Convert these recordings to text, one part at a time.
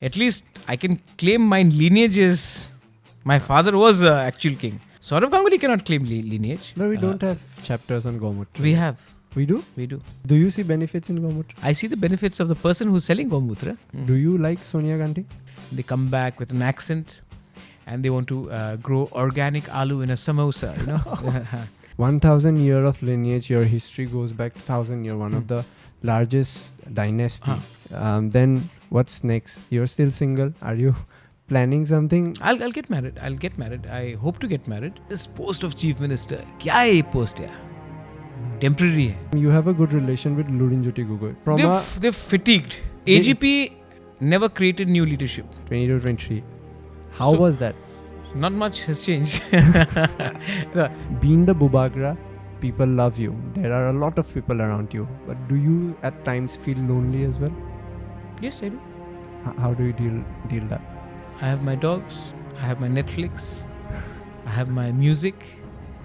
At least I can claim my lineage is my father was actual king. Saurav Ganguly cannot claim lineage. No, we don't have chapters on Gau Mutra. We have. We do? We do. Do you see benefits in Gau Mutra? I see the benefits of the person who's selling Gau Mutra. Do you like Sonia Gandhi? They come back with an accent and they want to grow organic aloo in a samosa, 1,000 year of lineage, your history goes back 1,000 year, one of the largest dynasty. Then what's next? You're still single? Are you planning something? I'll get married. I hope to get married. This post of chief minister, kya hai ye post hai? Temporary hai. You have a good relation with Lurinjoti Gugoi. They're fatigued. AGP never created new leadership. 22-23. How was that? Not much has changed. Being the Bubagra, people love you. There are a lot of people around you. But do you at times feel lonely as well? Yes, I do. How do you deal that? I have my dogs. I have my Netflix. I have my music.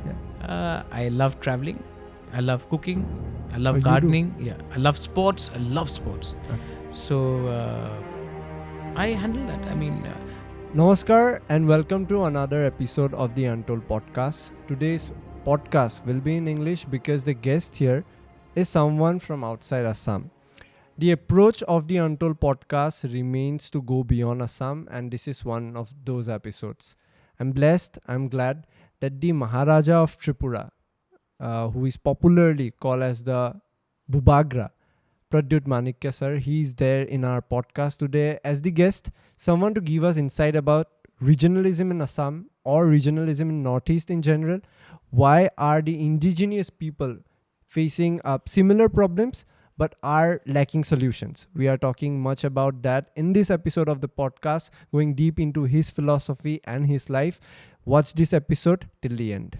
Yeah. I love traveling. I love cooking. I love Oh, you gardening. Yeah, I love sports. Okay. So I handle that. Namaskar and welcome to another episode of the Untold podcast. Today's podcast will be in English because the guest here is someone from outside Assam. The approach of the Untold podcast remains to go beyond Assam, and this is one of those episodes. I'm glad that the Maharaja of Tripura, who is popularly called as the Bubagra, Pradyot Manikya sir, he is there in our podcast today as the guest, someone to give us insight about regionalism in Assam or regionalism in Northeast in general. Why are the indigenous people facing similar problems but are lacking solutions? We are talking much about that in this episode of the podcast, going deep into his philosophy and his life. Watch this episode till the end.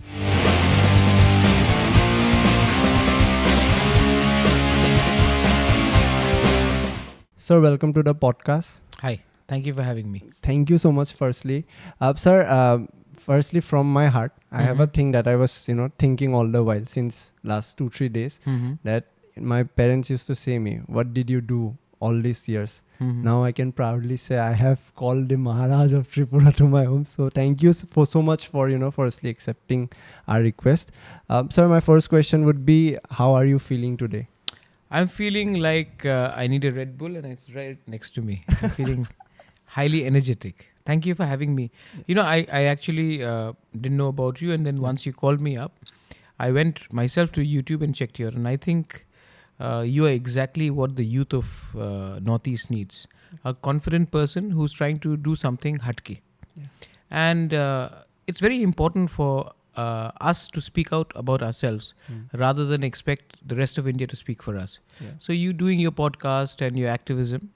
Sir, welcome to the podcast. Hi. Thank you for having me. Thank you so much, firstly. Sir, firstly, from my heart, I have a thing that I was, thinking all the while since last 2-3 days, that my parents used to say me, what did you do all these years? Now I can proudly say I have called the Maharaj of Tripura to my home. So thank you so much for, firstly accepting our request. Sir, my first question would be, how are you feeling today? I'm feeling like I need a Red Bull and it's right next to me. I'm feeling highly energetic. Thank you for having me. I actually didn't know about you, and then once you called me up, I went myself to YouTube and checked here, and I think you are exactly what the youth of Northeast needs. A confident person who's trying to do something hatke. Yeah. And it's very important for us to speak out about ourselves rather than expect the rest of India to speak for us. Yeah. So you doing your podcast and your activism,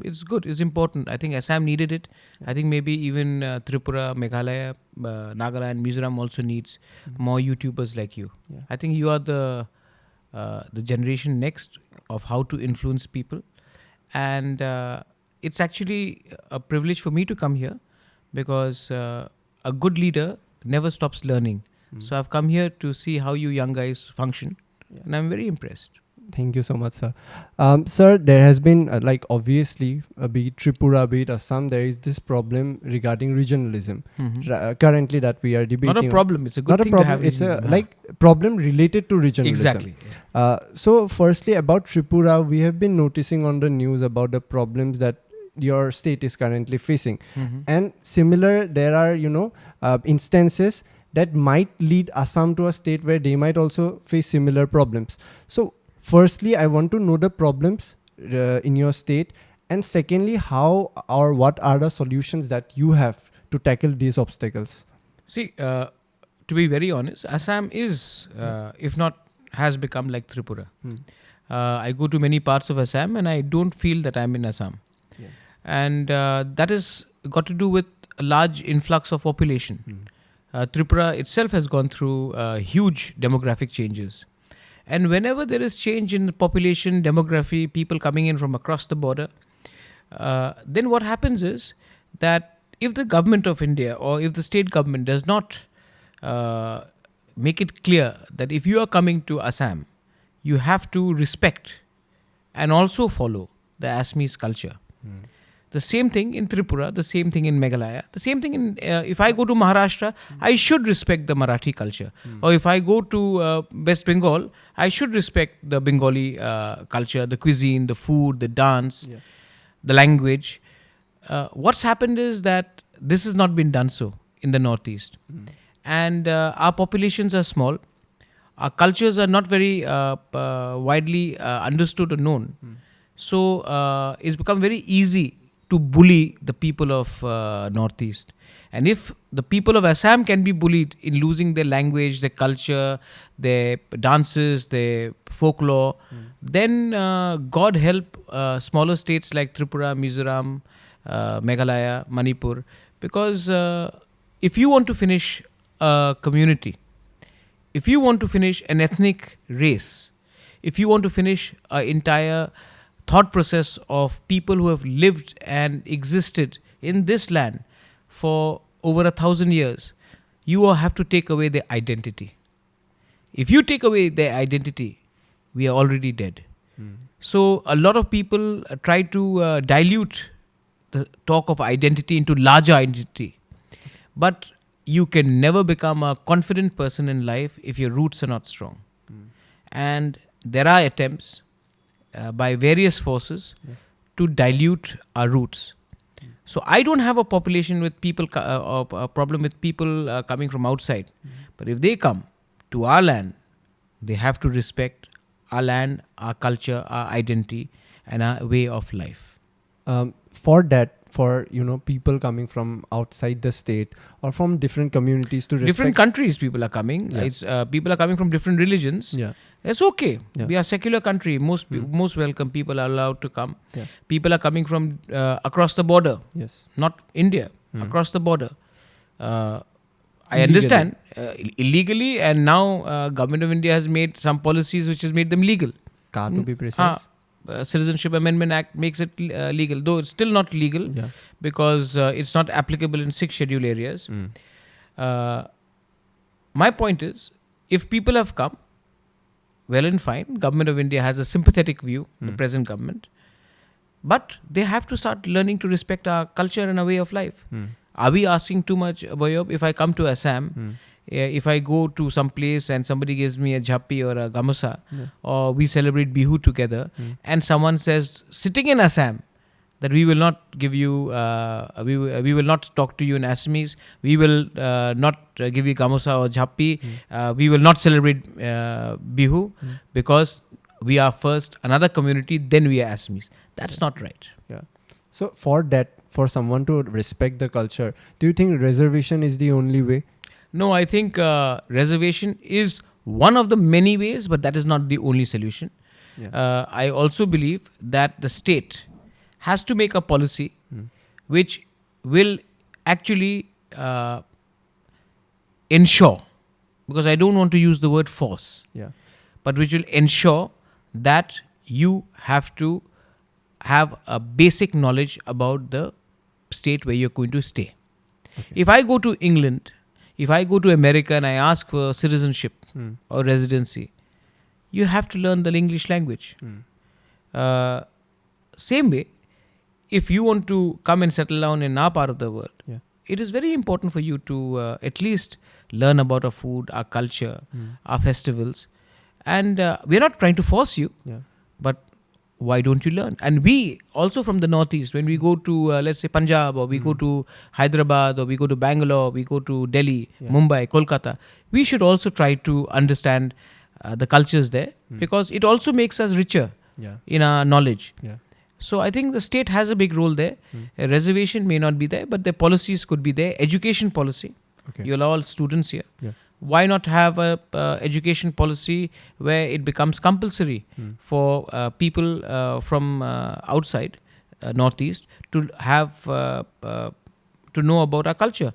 it's good, it's important. I think Assam needed it. Yeah. I think maybe even Tripura, Meghalaya, Nagaland, Mizoram also needs more YouTubers like you. Yeah. I think you are the generation next of how to influence people. And it's actually a privilege for me to come here because a good leader never stops learning. So I've come here to see how you young guys function, and I'm very impressed. Thank you so much, sir. Sir, there has been, obviously, be it Tripura, be it Assam, there is this problem regarding regionalism. Currently that we are debating. Not a problem, it's a good thing to have. It's a problem related to regionalism. Exactly. So firstly, about Tripura, we have been noticing on the news about the problems that your state is currently facing. And similar, there are, instances that might lead Assam to a state where they might also face similar problems. So firstly, I want to know the problems in your state, and secondly, how or what are the solutions that you have to tackle these obstacles? See, to be very honest, Assam is, if not has become like Tripura. I go to many parts of Assam and I don't feel that I'm in Assam. Yeah. And that has got to do with a large influx of population. Tripura itself has gone through huge demographic changes. And whenever there is change in population, demography, people coming in from across the border, then what happens is that if the government of India or if the state government does not make it clear that if you are coming to Assam, you have to respect and also follow the Assamese culture, The same thing in Tripura, the same thing in Meghalaya, the same thing in, if I go to Maharashtra, I should respect the Marathi culture. Or if I go to West Bengal, I should respect the Bengali culture, the cuisine, the food, the dance, the language. What's happened is that this has not been done so in the Northeast. And our populations are small. Our cultures are not very widely understood or known. So it's become very easy to bully the people of Northeast. And if the people of Assam can be bullied in losing their language, their culture, their dances, their folklore, then God help smaller states like Tripura, Mizoram, Meghalaya, Manipur. Because if you want to finish a community, if you want to finish an ethnic race, if you want to finish an entire thought process of people who have lived and existed in this land for over 1,000 years, you all have to take away their identity. If you take away their identity, we are already dead. So a lot of people try to dilute the talk of identity into larger identity. But you can never become a confident person in life if your roots are not strong. And there are attempts by various forces to dilute our roots. So I don't have a population with people, a problem with people coming from outside. But if they come to our land, they have to respect our land, our culture, our identity, and our way of life. For that, for people coming from outside the state or from different communities to respect different countries, people are coming. It's people are coming from different religions. It's okay. We are a secular country. Most welcome. People are allowed to come. People are coming from across the border. Not India. Across the border. I understand illegally, and now government of India has made some policies which has made them legal. To be precise. Citizenship Amendment Act makes it legal, though it's still not legal because it's not applicable in 6 scheduled areas. My point is, if people have come, well and fine, Government of India has a sympathetic view, the present government, but they have to start learning to respect our culture and our way of life. Are we asking too much, Aboyob? If I come to Assam, if I go to some place and somebody gives me a jhappi or a gamusa, or we celebrate Bihu together, and someone says, sitting in Assam, that we will not give you, we will not talk to you in Assamese, we will not give you gamusa or jhappi, we will not celebrate Bihu, because we are first another community, then we are Assamese. That's not right. So for that, for someone to respect the culture, do you think reservation is the only way? No, I think reservation is one of the many ways, but that is not the only solution. I also believe that the state has to make a policy which will actually ensure, because I don't want to use the word force, but which will ensure that you have to have a basic knowledge about the state where you're going to stay. If I go to England, if I go to America and I ask for citizenship or residency, you have to learn the English language. Same way, if you want to come and settle down in our part of the world, it is very important for you to at least learn about our food, our culture, our festivals. And we're not trying to force you, but why don't you learn? And we also from the Northeast, when we go to, let's say, Punjab, or we go to Hyderabad, or we go to Bangalore, we go to Delhi, Mumbai, Kolkata, we should also try to understand the cultures there, because it also makes us richer in our knowledge. So I think the state has a big role there. A reservation may not be there, but the policies could be there. Education policy. You allow all students here. Why not have a education policy where it becomes compulsory for people from outside Northeast to have to know about our culture?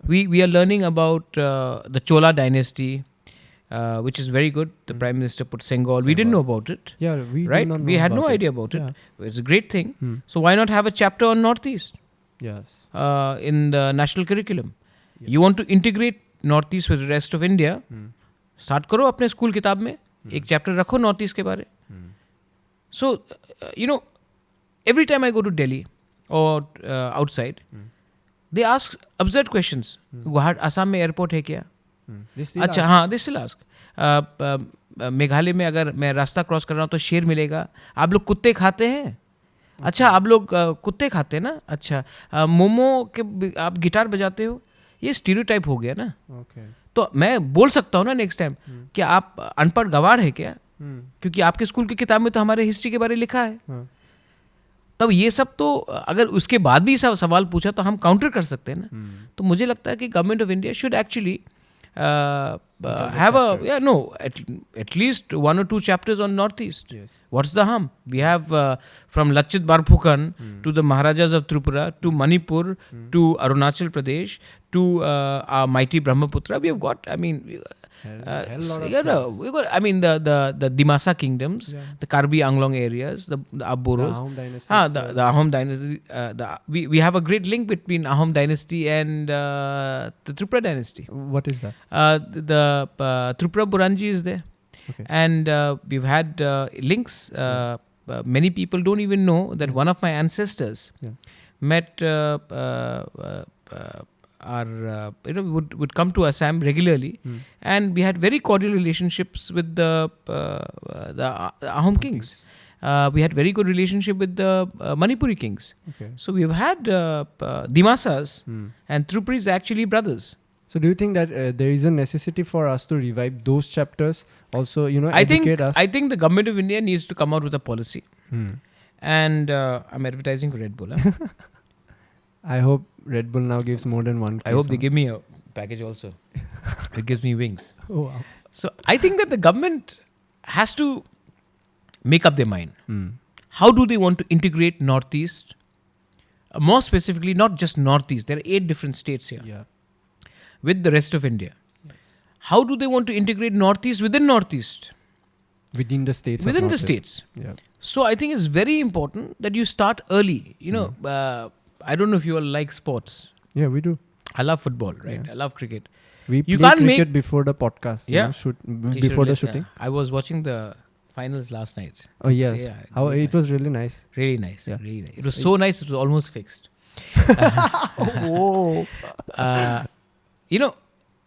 We are learning about the Chola dynasty, which is very good. The Prime Minister put Senghol. We didn't know about it. We had no idea about it. It's a great thing. So why not have a chapter on Northeast? In the national curriculum. You want to integrate Northeast with the rest of India, start करो अपने school किताब में एक chapter रखो north east के बारे. So every time I go to Delhi, or outside, they ask absurd questions. Guwahati, Assam में airport है क्या? अच्छा हाँ, they still ask. मेघालय में अगर मैं रास्ता क्रॉस कर रहा हूँ तो शेर मिलेगा. आप लोग कुत्ते खाते हैं? अच्छा, आप लोग कुत्ते खाते हैं ना? अच्छा, मोमो के आप गिटार बजाते हो? ये स्टीरियोटाइप हो गया ना. तो मैं बोल सकता हूँ ना नेक्स्ट टाइम कि आप अनपढ़ गवार है क्या? क्योंकि आपके स्कूल की किताब में तो हमारे हिस्ट्री के बारे में लिखा है. तब ये सब तो अगर उसके बाद भी सवाल पूछा तो हम काउंटर कर सकते हैं ना. तो मुझे लगता है कि government of India should actually have at least 1 or 2 chapters on Northeast. Yes. What's the harm? We have from Lachit Barphukan to the Maharajas of Tripura to Manipur to Arunachal Pradesh to our mighty Brahmaputra. We have got, I mean, we got, I mean, the Dimasa kingdoms, the Karbi Anglong areas, the Aboros, Ahom dynasty. the Ahom dynasty. We have a great link between Ahom dynasty and the Tripura dynasty. What is that? The Tripura Buranji is there. Okay. And we've had links. Many people don't even know that one of my ancestors met would come to Assam regularly, and we had very cordial relationships with the Ahom kings. We had very good relationship with the Manipuri kings. Okay. So we've had Dimasas and Tripuris actually brothers. So do you think that there is a necessity for us to revive those chapters? Also, I educate us? I think the government of India needs to come out with a policy. And I'm advertising for Red Bull. Huh? I hope Red Bull now gives more than one. I hope they give me a package also. It gives me wings. Oh, wow. So I think that the government has to make up their mind. How do they want to integrate Northeast? More specifically, not just Northeast. There are 8 different states here. Yeah. With the rest of India. Yes. How do they want to integrate Northeast within Northeast? Within the states. Within the states. Yeah. So I think it's very important that you start early. You know, I don't know if you all like sports. Yeah, we do. I love football, right? Yeah. I love cricket. We played cricket before the podcast. Yeah. Before the shooting. I was watching the finals last night. Oh, yes. Yeah, How really it was really nice. Really nice. Yeah. Really nice. It was so nice, it was almost fixed. Whoa. You know,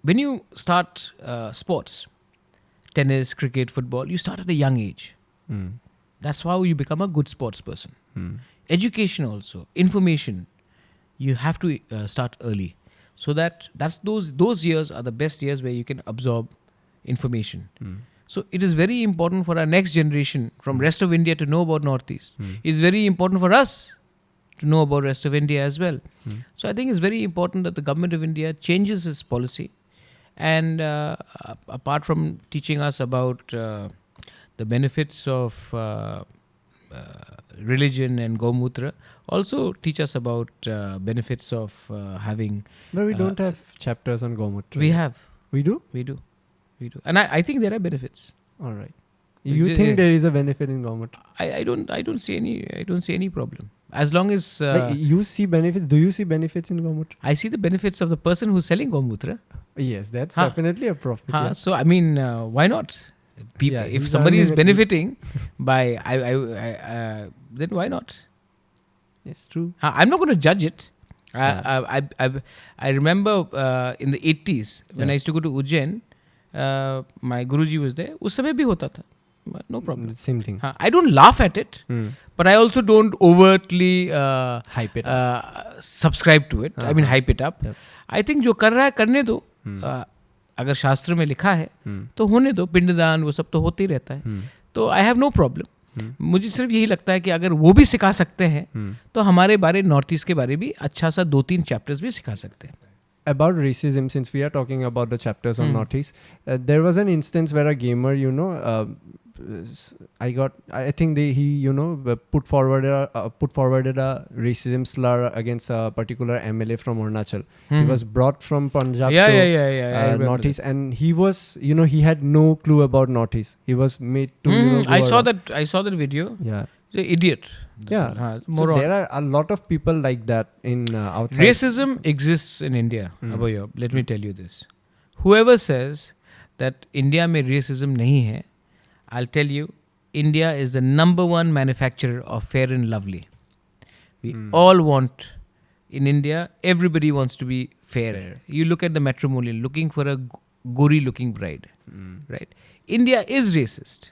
when you start sports, tennis, cricket, football, you start at a young age. That's how you become a good sports person. Education also, information, you have to start early. So that's those years are the best years where you can absorb information. So it is very important for our next generation from rest of India to know about Northeast. It's very important for us to know about rest of India as well. So I think it's very important that the government of India changes its policy, and apart from teaching us about the benefits of religion and Gau Mutra, also teach us about benefits of having... But we don't have chapters on Gau Mutra. We have. We do? We do. And I think there are benefits. All right. You think there is a benefit in Gau Mutra? I don't see any problem. As long as you see benefits. Do you see benefits in Gau Mutra? I see the benefits of the person who's selling Gau Mutra. Yes, that's definitely a profit. Yeah. So I mean, why not? If somebody is benefiting by then why not? It's true. I'm not going to judge it. I remember in the 80s when I used to go to Ujjain, my Guruji was there. उस समय भी होता था. No problem. Same thing. I don't laugh at it, but I also don't overtly hype it up. Subscribe to it. I mean, hype it up. Yep. I think जो कर रहा है करने दो. अगर शास्त्र में लिखा है तो होने दो. पिंडदान वो सब तो होते ही रहता है. तो I have no problem. मुझे सिर्फ यही लगता है कि अगर वो भी सिखा सकते हैं तो हमारे बारे नॉर्थ ईस्ट के बारे भी अच्छा सा 2-3 चैप्टर्स भी सिखा सकते हैं. About racism, since we are talking about the chapters on Northeast, there was an instance where a gamer, I think he put forward a racism slur against a particular MLA from Arunachal. He was brought from Punjab to Northeast, and he was, he had no clue about Northeast. He was made to. I saw that video. Yeah. The idiot. Yeah. So there are a lot of people like that in outside. Racism exists in India. Aboyob, let me tell you this. Whoever says that India में racism नहीं है, I'll tell you, India is the number 1 manufacturer of Fair and Lovely. We all want, in India, everybody wants to be fair. You look at the matrimonial, looking for a gory-looking bride, right? India is racist.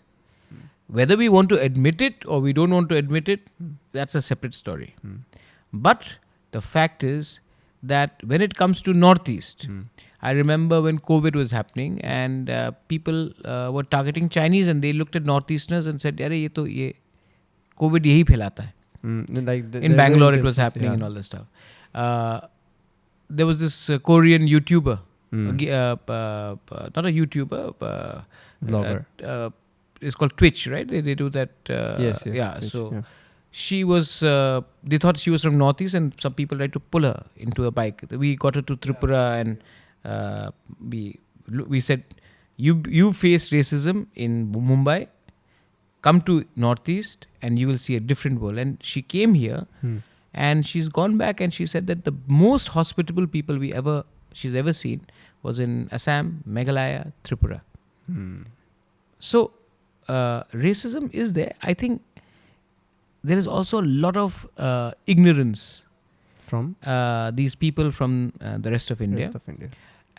Whether we want to admit it or we don't want to admit it, that's a separate story. But the fact is that when it comes to Northeast, I remember when COVID was happening and people were targeting Chinese and they looked at Northeasterners and said, "Arey, ye COVID yahi phailata hai." In Bangalore it was happening and all this stuff. There was this Korean YouTuber, not a YouTuber, blogger. It's called Twitch, right? They do that. Yes. Yeah. Twitch, So she was. They thought she was from Northeast, and some people tried to pull her into a bike. We got her to Tripura, and we said, "You face racism in Mumbai. Come to Northeast, and you will see a different world." And she came here, and she's gone back, and she said that the most hospitable people she's ever seen was in Assam, Meghalaya, Tripura. So. Racism is there. I think there is also a lot of ignorance from these people from the rest of India.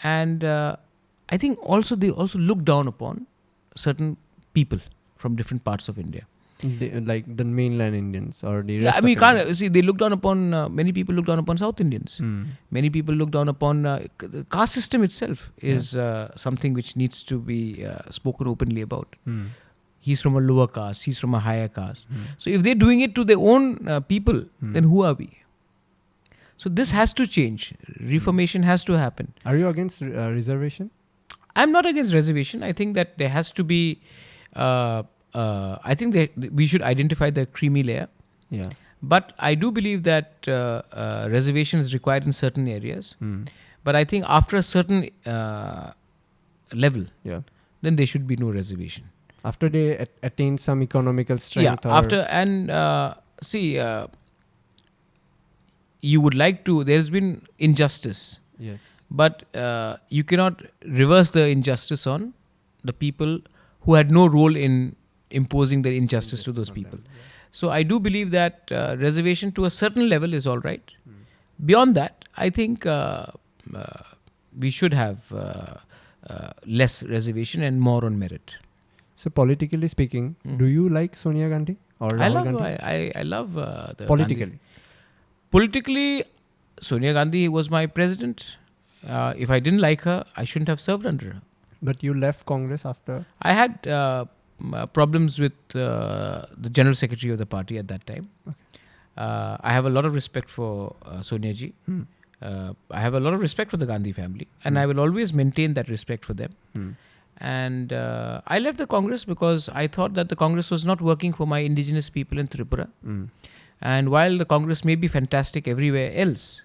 And I think also they also look down upon certain people from different parts of India. Like the mainland Indians or the rest I mean, of India. you can't see, they look down upon many people look down upon South Indians. Many people look down upon the caste system itself is something which needs to be spoken openly about. He's from a lower caste, he's from a higher caste. So if they're doing it to their own people, then who are we? So this has to change. Reformation has to happen. Are you against reservation? I'm not against reservation. I think that there has to be, I think we should identify the creamy layer. Yeah. But I do believe that reservation is required in certain areas. But I think after a certain level, then there should be no reservation. After they attain some economical strength. You would like to, there's been injustice. Yes. But you cannot reverse the injustice on the people who had no role in imposing the injustice to those people. So I do believe that reservation to a certain level is all right. Beyond that, I think we should have less reservation and more on merit. So politically speaking, do you like Sonia Gandhi or Rahul Gandhi? I love the politically. Gandhi. Politically, Sonia Gandhi was my president. If I didn't like her, I shouldn't have served under her. But you left Congress after? I had problems with the general secretary of the party at that time. Okay. I have a lot of respect for Sonia ji. I have a lot of respect for the Gandhi family, and I will always maintain that respect for them. And I left the Congress because I thought that the Congress was not working for my indigenous people in Tripura. And while the Congress may be fantastic everywhere else,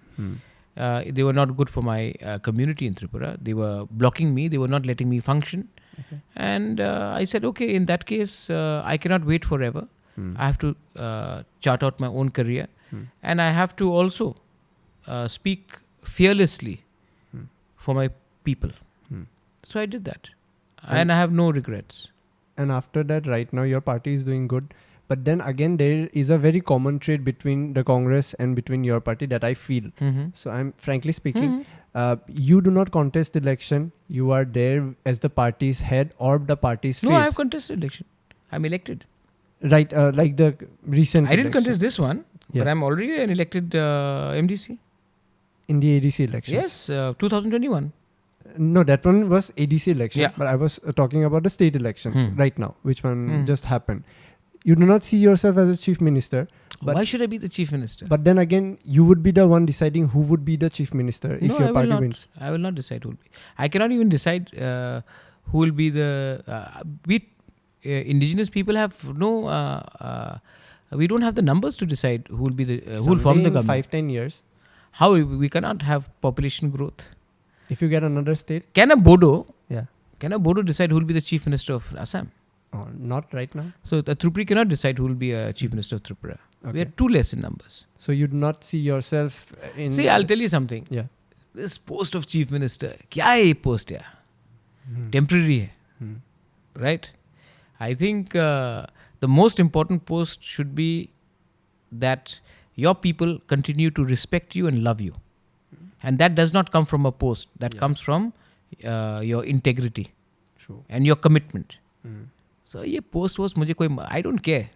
they were not good for my community in Tripura. They were blocking me. They were not letting me function. Okay. And I said, okay, in that case, I cannot wait forever. I have to chart out my own career. And I have to also speak fearlessly for my people. So I did that. And I have no regrets. And after that, right now, your party is doing good. But then again, there is a very common trait between the Congress and between your party that I feel. So I'm frankly speaking, you do not contest election. You are there as the party's head or the party's face. No, I have contested election. I'm elected. Right, like the recent I didn't contest this one, Yeah. but I'm already an elected MDC. In the ADC elections. Yes, 2021. No, that one was ADC election. Yeah. But I was talking about the state elections right now, which one just happened. You do not see yourself as a chief minister. But why should I be the chief minister? But then again, you would be the one deciding who would be the chief minister if your party wins. I will not decide who will be. I cannot even decide who will be the... indigenous people have no... we don't have the numbers to decide who will be the... who will form the government. 5-10 years. How? We cannot have population growth. If you get another state? Can a Bodo decide who will be the chief minister of Assam? Oh, not right now. So the Tripura cannot decide who will be a chief minister of Tripura. Okay. We are too less in numbers. So you do not see yourself in... See, I'll tell you something. Yeah. This post of chief minister, kya hai ye post ya? Temporary hai. Right? I think the most important post should be that your people continue to respect you and love you. And that does not come from a post. That comes from your integrity and your commitment. So ये post was मुझे कोई I don't care.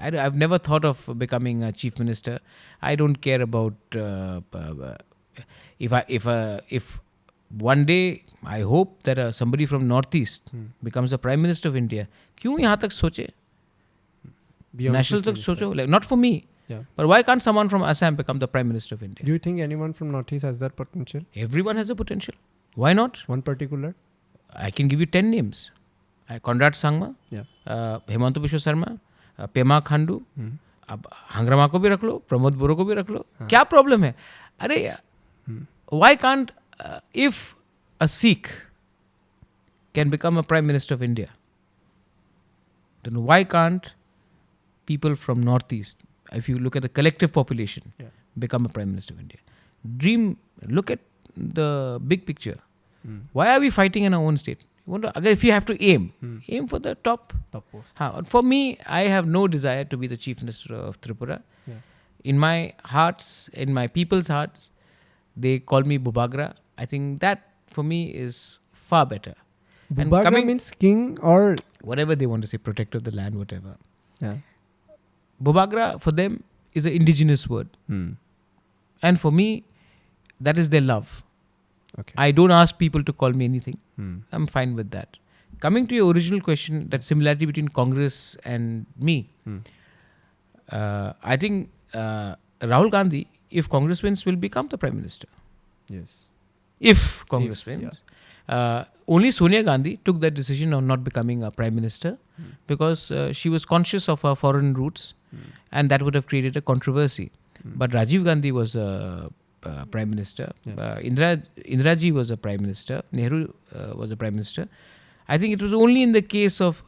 I've never thought of becoming a chief minister. I don't care about if one day I hope that somebody from Northeast becomes the Prime Minister of India. क्यों यहाँ तक सोचे? National तक सोचो. Like, not for me. Yeah. But why can't someone from Assam become the Prime Minister of India? Do you think anyone from Northeast has that potential? Everyone has a potential. Why not? One particular? I can give you 10 names. Conrad Sangma, Hemanta Biswa Sarma, Pema Khandu, अब हंगरमा को भी रख लो, प्रमोद बोरो को भी रख लो. क्या problem है? अरे why can't if a Sikh can become a Prime Minister of India, then why can't people from Northeast, if you look at the collective population, become a Prime Minister of India? Look at the big picture. Why are we fighting in our own state? If you have to aim for the top post. For me, I have no desire to be the Chief Minister of Tripura. In my hearts, in my people's hearts, they call me Bubagra. I think that for me is far better. Bubagra means king or whatever they want to say, protector of the land, whatever. Yeah. Bubagra for them is an indigenous word. And for me, that is their love. Okay. I don't ask people to call me anything. I'm fine with that. Coming to your original question, that similarity between Congress and me, I think Rahul Gandhi, if Congress wins, will become the Prime Minister. Yes. If Congress wins. Only Sonia Gandhi took that decision of not becoming a Prime Minister because she was conscious of her foreign roots and that would have created a controversy. But Rajiv Gandhi was a Prime Minister. Indira Ji was a Prime Minister. Nehru was a Prime Minister. I think it was only in the case of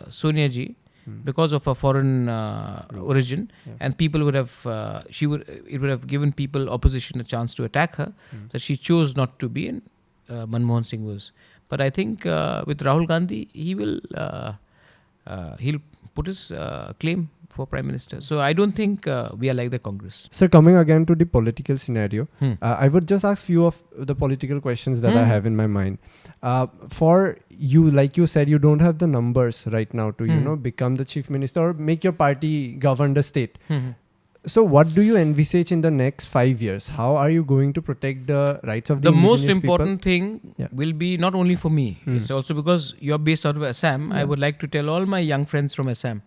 Sonia Ji because of her foreign origin, and people would have it would have given people opposition a chance to attack her, that she chose not to be, and Manmohan Singh was. But I think with Rahul Gandhi, he'll put his claim for Prime Minister. So I don't think we are like the Congress. Sir, coming again to the political scenario, I would just ask few of the political questions that I have in my mind. For you, like you said, you don't have the numbers right now to become the chief minister or make your party govern the state. So what do you envisage in the next 5 years? How are you going to protect the rights of the most indigenous important thing will be not only for me. It's also because you're based out of Assam. I would like to tell all my young friends from Assam.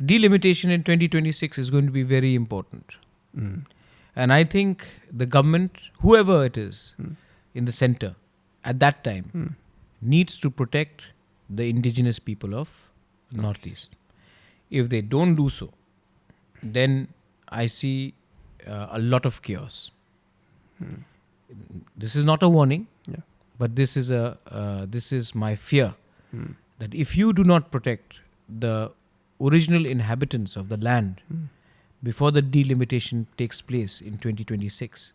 Delimitation in 2026 is going to be very important. And I think the government, whoever it is in the center at that time, needs to protect the indigenous people of Northeast. If they don't do so, then I see a lot of chaos. This is not a warning, but this is my fear, that if you do not protect the original inhabitants of the land before the delimitation takes place in 2026,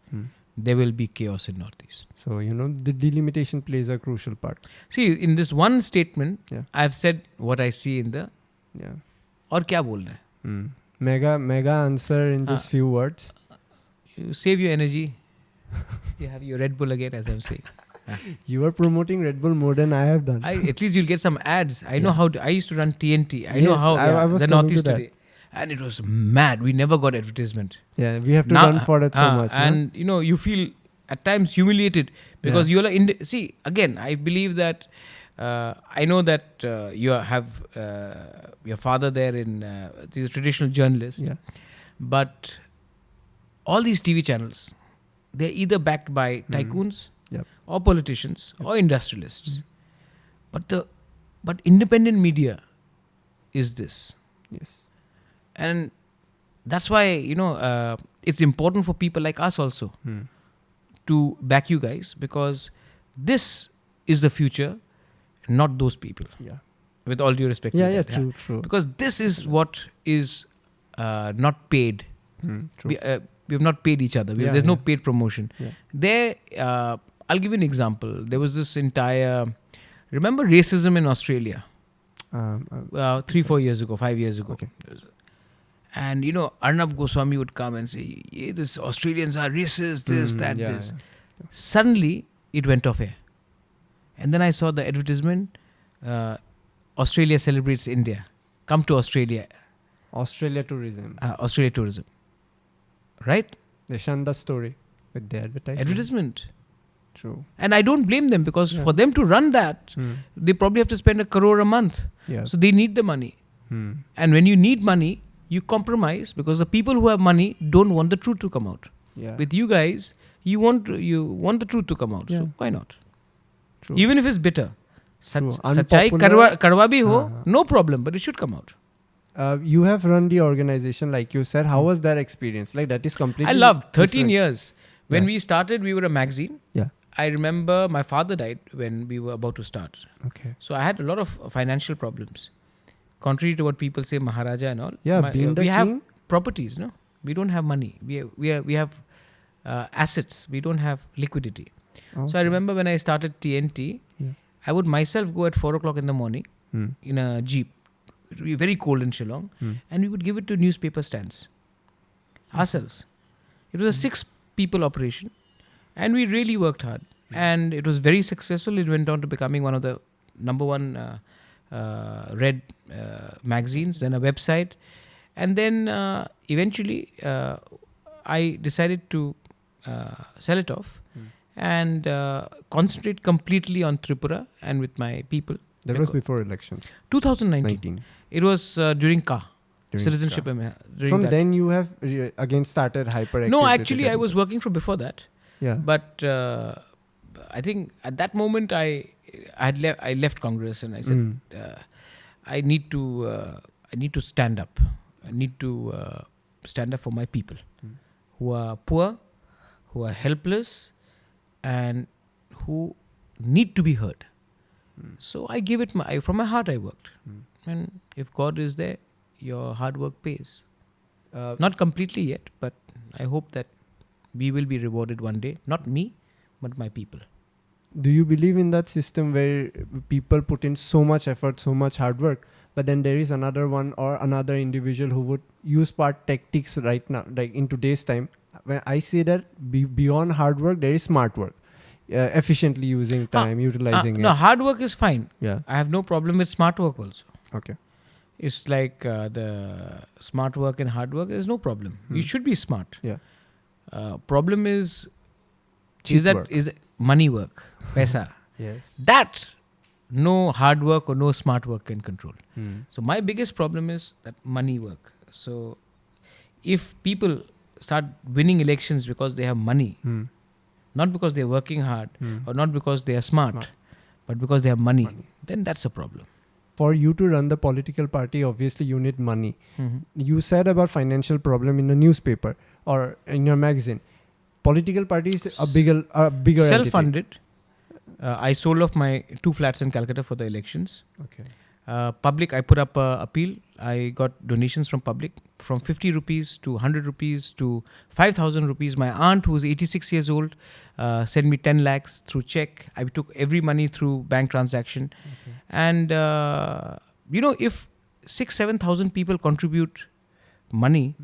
there will be chaos in Northeast. So, the delimitation plays a crucial part. See, in this one statement, I've said what I see in the... और क्या बोलना है? Mega answer in just few words. You save your energy. You have your Red Bull again, as I'm saying. You are promoting Red Bull more than I have done. At least you'll get some ads. I know how I used to run TNT. I know how I was the Northeast to today. And it was mad. We never got advertisement. Yeah, we have to run for it so much. And you feel at times humiliated because you're like, see, again, I believe that I know that you have your father there he's a traditional journalist. But all these TV channels, they're either backed by tycoons or politicians or industrialists. But independent media is this. Yes. And that's why, it's important for people like us also to back you guys, because this is the future, not those people. With all due respect. True. Because this is what is not paid. We have not paid each other. There's no paid promotion. There, I'll give you an example. There was this entire... Remember racism in Australia? 3-4 years ago, 5 years ago. Okay. And Arnab Goswami would come and say, "Yeah, this Australians are racist, this, that, this." Suddenly, it went off air. And then I saw the advertisement, Australia celebrates India. Come to Australia. Australia tourism. Australia tourism. Right? They shunned the story with the Advertisement. True. And I don't blame them, because for them to run that, they probably have to spend 1 crore a month. Yeah. So they need the money. And when you need money, you compromise, because the people who have money don't want the truth to come out. Yeah. With you guys, you want the truth to come out. Yeah. So why not? True. Even if it's bitter. True. Sachai karwa bhi ho, no problem, but it should come out. You have run the organization, like you said. How was that experience? Like, that is completely I loved 13 different. years. When we started, we were a magazine. Yeah. I remember my father died when we were about to start. Okay. So I had a lot of financial problems. Contrary to what people say, Maharaja and all. Yeah, being the we king. have properties, no? We don't have money. We have assets. We don't have liquidity. Okay. So I remember when I started TNT, I would myself go at 4 o'clock in the morning in a jeep. It would be very cold in Shillong, and we would give it to newspaper stands ourselves. It was a 6-people operation, and we really worked hard. And it was very successful. It went on to becoming one of the number one read magazines, then a website. And then eventually I decided to sell it off and concentrate completely on Tripura and with my people. That was before elections. 2019. It was during Ka. During Citizenship. Ka. During From that. then you have again started hyperactive. No, actually I was working from before that. Yeah. But I think at that moment I left Congress, and I said I need to stand up. I need to stand up for my people who are poor, who are helpless, and who need to be heard. So I gave it from my heart I worked. And if God is there, your hard work pays. Not completely yet, but I hope that we will be rewarded one day. Not me, but my people. Do you believe in that system where people put in so much effort, so much hard work, but then there is another one or another individual who would use part tactics right now, like in today's time? When I say that beyond hard work, there is smart work. Efficiently using time, utilizing it. No, hard work is fine. Yeah. I have no problem with smart work also. Okay. It's like the smart work and hard work. There's no problem. You should be smart. Yeah. Problem is Cheap is money work, paisa. Yes. That no hard work or no smart work can control. So my biggest problem is that money work. So if people start winning elections because they have money, not because they're working hard or not because they are smart, but because they have money, then that's a problem. For you to run the political party, obviously you need money. You said about financial problem in a newspaper or in your magazine. Political party is a bigger self-funded. I sold off my 2 flats in Calcutta for the elections. Okay. Public, I put up a appeal. I got donations from public from 50 rupees to 100 rupees to 5,000 rupees. My aunt, who is 86 years old, sent me 10 lakhs through check. I took every money through bank transaction. Okay. And, if 6,000-7,000 people contribute money,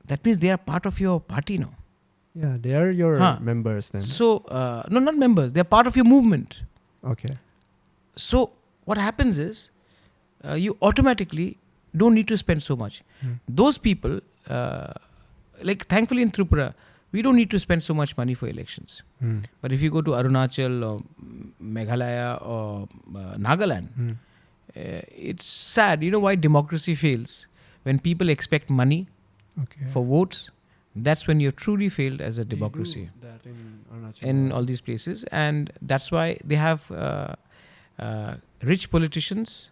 that means they are part of your party now. Yeah, they are your members then. So, no, not members. They are part of your movement. Okay. So, what happens is, you automatically don't need to spend so much. Those people, thankfully in Tripura, we don't need to spend so much money for elections. But if you go to Arunachal or Meghalaya or Nagaland, it's sad. You know why democracy fails? When people expect money for votes, that's when you've truly failed as a democracy. They do that in Arunachal. In all these places. And that's why they have rich politicians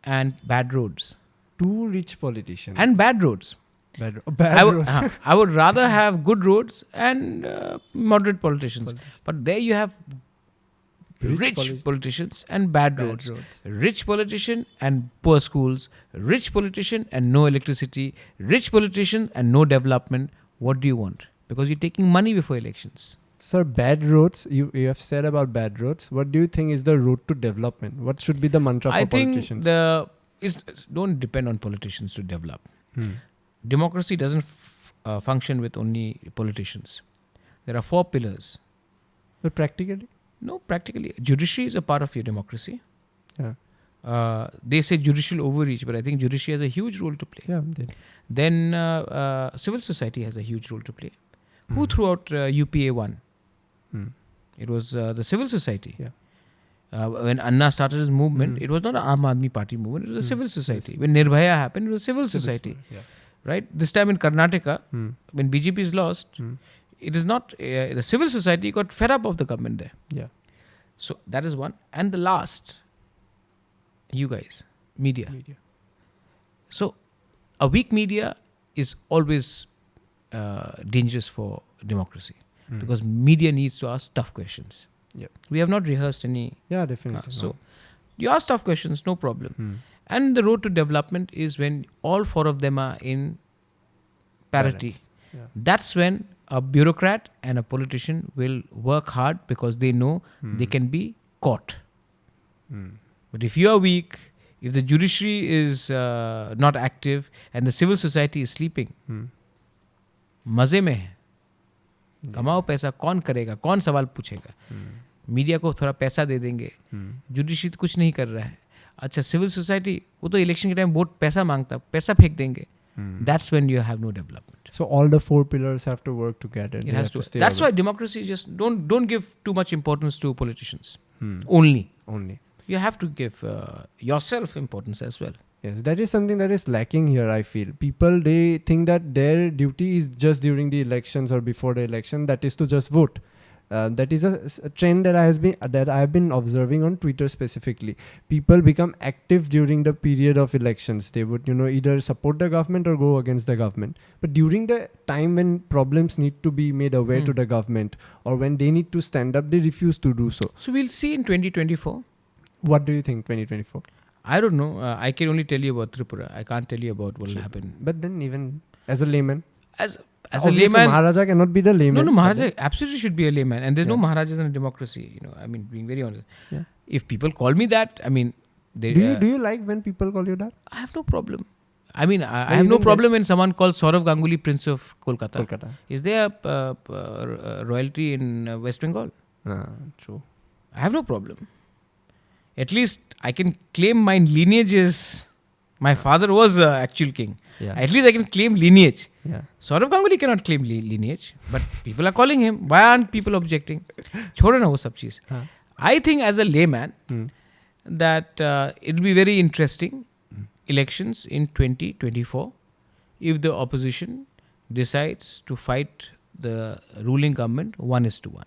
and bad roads. Too rich politicians. And bad roads. I would rather have good roads and moderate politicians. But there you have rich politicians and bad roads. Rich politician and poor schools. Rich politician and no electricity. Rich politician and no development. What do you want? Because you're taking money before elections. Sir, bad roads, you have said about bad roads. What do you think is the road to development? What should be the mantra for politicians? Don't depend on politicians to develop. democracy doesn't function with only politicians. There are 4 pillars. But practically? No, practically. Judiciary is a part of your democracy. Yeah. They say judicial overreach, but I think judiciary has a huge role to play. Yeah. Then civil society has a huge role to play. Who threw out UPA 1? It was the civil society. Yeah. When Anna started his movement, it was not an Aam Aadmi Party movement, it was a civil society. When Nirbhaya happened, it was civil society. Yeah. Right? This time in Karnataka, when BJP is lost, it is not, the civil society got fed up of the government there. Yeah. So that is one. And the last, you guys, media. So a weak media is always dangerous for democracy because media needs to ask tough questions. Yep. We have not rehearsed any. Yeah, definitely. So you ask tough questions, no problem. And the road to development is when all 4 of them are in parity. Yeah. That's when a bureaucrat and a politician will work hard because they know they can be caught. But if you are weak, if the judiciary is not active and the civil society is sleeping, मजे में है. कमाओ पैसा कौन करेगा, कौन सवाल पूछेगा. मीडिया को थोड़ा पैसा दे देंगे, जुडिशरी तो कुछ नहीं कर रहा है. अच्छा, सिविल सोसाइटी वो तो इलेक्शन के टाइम वोट पैसा मांगता, पैसा फेंक देंगे. That's when you have no development. So all the 4 pillars have to work together. It has to stay. That's why democracy just don't give too much importance to politicians. Only. You have to give yourself importance as well. Yes, that is something that is lacking here, I feel. People, they think that their duty is just during the elections or before the election, that is to just vote. That is a trend that I have been observing on Twitter specifically. People become active during the period of elections. They would, either support the government or go against the government. But during the time when problems need to be made aware to the government or when they need to stand up, they refuse to do so. So we'll see in 2024. What do you think, 2024? I don't know. I can only tell you about Tripura. I can't tell you about what will happen. But then even as a layman. As a layman. Maharaja cannot be the layman. No, Maharaja absolutely should be a layman. And there's no Maharajas in a democracy. Being very honest. Yeah. If people call me that, they... Do you like when people call you that? I have no problem. I have no problem when someone calls Saurav Ganguly Prince of Kolkata. Is there a royalty in West Bengal? True. I have no problem. At least I can claim my lineage is... My father was actual king. Yeah. At least I can claim lineage. Yeah. Saurav Ganguly cannot claim lineage. But people are calling him. Why aren't people objecting? Chhodo na wo sab cheez. I think as a layman that it will be very interesting elections in 2024 if the opposition decides to fight the ruling government 1:1.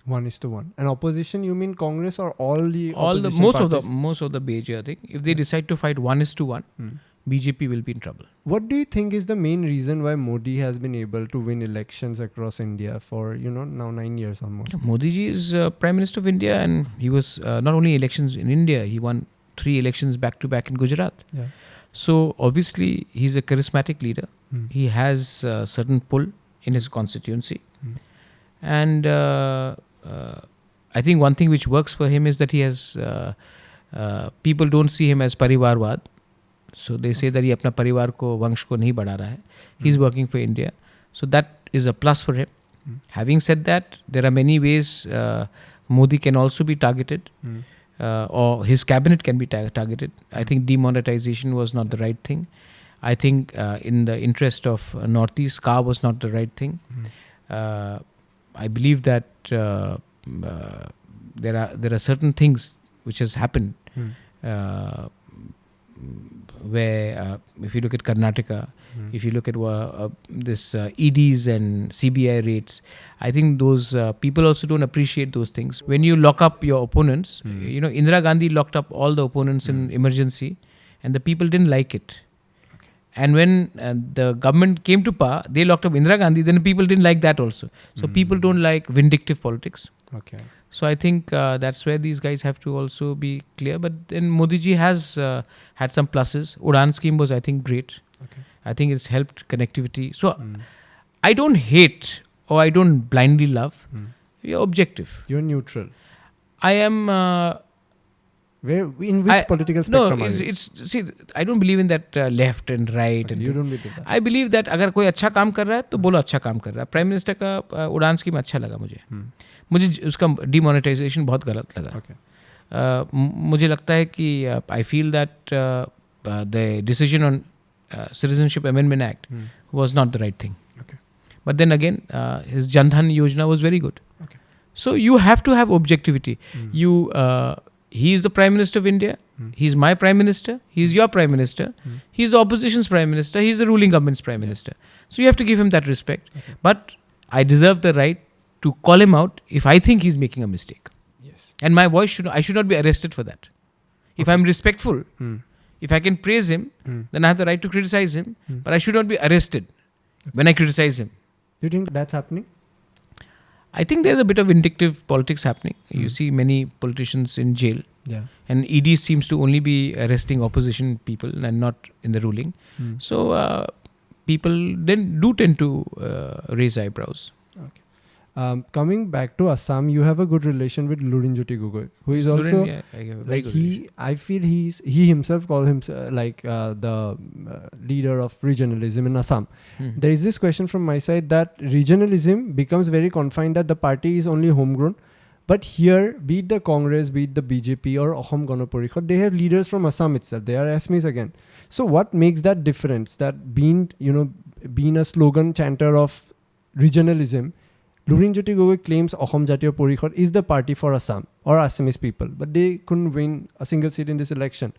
1:1. And opposition, you mean Congress or all the most of the major thing. If they decide to fight 1:1, BJP will be in trouble. What do you think is the main reason why Modi has been able to win elections across India for now 9 years almost? Modi ji is Prime Minister of India, and he was not only elections in India, he won 3 elections back to back in Gujarat. Yeah. So obviously he's a charismatic leader. He has certain pull in his constituency, and I think one thing which works for him is that he has people don't see him as parivarwad. So they say that he apna parivar ko, vansh ko nahi badha raha hai. He's working for India. So that is a plus for him. Having said that, there are many ways Modi can also be targeted or his cabinet can be targeted. I think demonetization was not the right thing. I think in the interest of Northeast, car was not the right thing. I believe that there are certain things which has happened where if you look at Karnataka, if you look at this EDs and CBI rates, I think those people also don't appreciate those things. When you lock up your opponents, Indira Gandhi locked up all the opponents in emergency, and the people didn't like it. Okay. And when the government came to power, they locked up Indira Gandhi, then people didn't like that also. So people don't like vindictive politics. Okay. So I think that's where these guys have to also be clear. But then Modi ji has had some pluses. Udan scheme was, I think, great. Okay. I think it's helped connectivity. So I don't hate or I don't blindly love. You're objective. You're neutral. I am In which political spectrum are you? see, I don't believe in that left and right. You don't believe that? I believe that अगर कोई अच्छा काम कर रहा है तो बोलो अच्छा काम कर रहा है. प्राइम मिनिस्टर का उड़ान स्कीम अच्छा लगा मुझे उसका डिमोनेटाइजेशन बहुत गलत लगा. मुझे लगता है कि I feel that the decision on citizenship amendment act was not the right thing. But then again, his Jan Dhan Yojana was very good. So you have to have objectivity. He is the Prime Minister of India. He is my Prime Minister. He is your Prime Minister. He is the opposition's Prime Minister. He is the ruling government's Prime Minister. So you have to give him that respect. But I deserve the right to call him out if I think he's making a mistake. Yes. And my voice I should not be arrested for that. If I'm respectful, if I can praise him, then I have the right to criticize him. But I should not be arrested when I criticize him. You think that's happening? I think there's a bit of vindictive politics happening. You see many politicians in jail. Yeah. And ED seems to only be arresting opposition people and not in the ruling. So people then do tend to raise eyebrows. Okay. Coming back to Assam, you have a good relation with Lurinjyoti Gogoi, who is also I have a very like good relation. I feel he himself called himself like the leader of regionalism in Assam. There is this question from my side that regionalism becomes very confined, that the party is only homegrown. But here, be it the Congress, be it the BJP or Ahom Gana Parishad, they have leaders from Assam itself. They are Assamese again. So what makes that difference? That being a slogan chanter of regionalism, Lurinjyoti Gogoi claims Ahom Jatiya Parishad is the party for Assam or Assamese people, but they couldn't win a single seat in this election.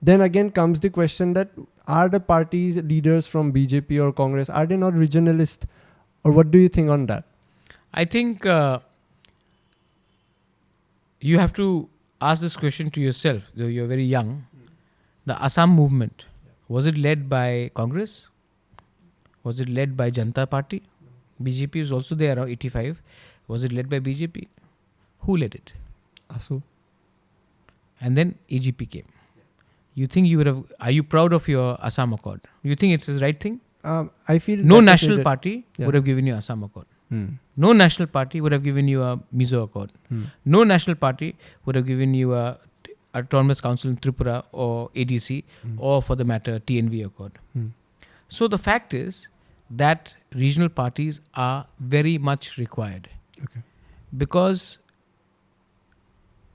Then again comes the question that are the party's leaders from BJP or Congress, are they not regionalist? Or what do you think on that? I think you have to ask this question to yourself, though you're very young. The Assam movement, was it led by Congress? Was it led by Janata Party? BJP is also there around 85. Was it led by BJP? Who led it? ASU. And then AGP came. You think you would have... Are you proud of your Assam Accord? You think it's the right thing? I feel... No national party would have given you Assam Accord. No national party would have given you a Mizo Accord. No national party would have given you a Autonomous Council in Tripura or ADC or for the matter TNV Accord. So the fact is that regional parties are very much required. Okay. Because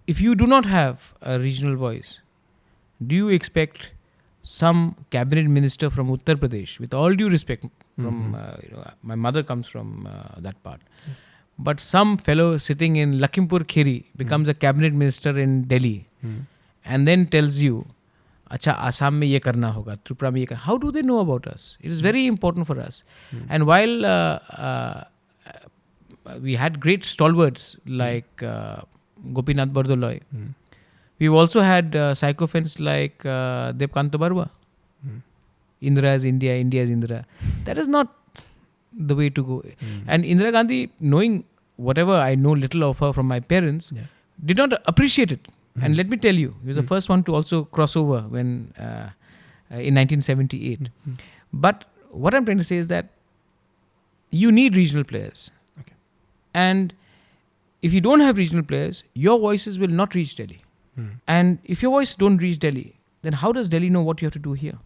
if you do not have a regional voice, do you expect some cabinet minister from Uttar Pradesh, with all due respect, from my mother comes from that part, but some fellow sitting in Lakhimpur Kheri becomes a cabinet minister in Delhi and then tells you, Acha, Assam mein ye karna hoga, Tripura mein ye karna. How do they know about us? It is very important for us. And while we had great stalwarts like Gopinath Bardoloy, we've also had sycophants like Devkanta Barwa. Indira is India, India is Indira. That is not the way to go. And Indira Gandhi, knowing whatever I know little of her from my parents, did not appreciate it. And let me tell you, he was the first one to also cross over when in 1978. But what I'm trying to say is that you need regional players. Okay. And if you don't have regional players, your voices will not reach Delhi. And if your voice don't reach Delhi, then how does Delhi know what you have to do here?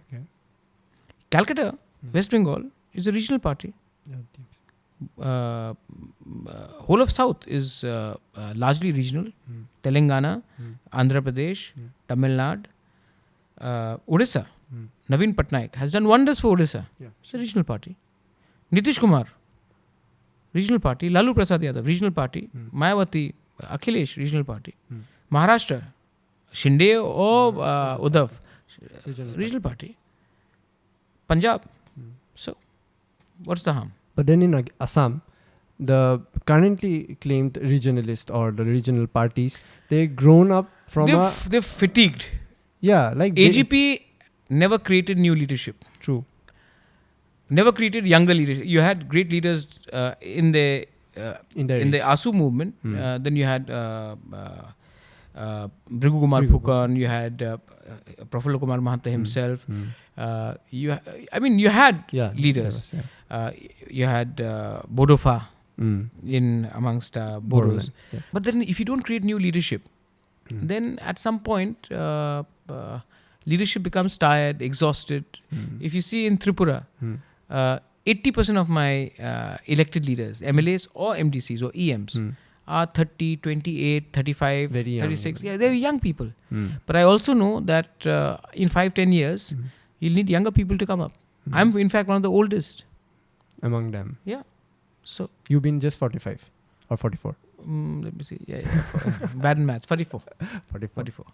Okay. Calcutta, West Bengal, is a regional party. Whole of South is largely regional. Telangana, Andhra Pradesh, Tamil Nadu, Odisha. Naveen Patnaik has done wonders for Odisha. It's a regional party. Nitish Kumar, regional party. Lalu Prasad Yadav, regional party. Mayawati, Akhilesh, regional party. Maharashtra, Shinde or Uddhav, regional party. Punjab. So, what's the harm? But then in Assam, the currently claimed regionalist or the regional parties, they've grown up from they've fatigued. Yeah, like AGP never created new leadership. True. Never created younger leadership. You had great leaders in the ASU movement. Then you had Bhrigu Kumar Phukan. You had Prafullo Kumar Mahanta himself. You had leaders. You had Bodofa in amongst Bodos. But then if you don't create new leadership, then at some point, leadership becomes tired, exhausted. If you see in Tripura, 80% of my elected leaders, MLAs or MDCs or EMs, are 30, 28, 35, Very young. 36. Yeah, they're young people. But I also know that in 5-10 years, you'll need younger people to come up. I'm in fact one of the oldest. Among them. Yeah. So You've been just 45 or 44? let me see. Yeah. Bad in maths. 44. 44.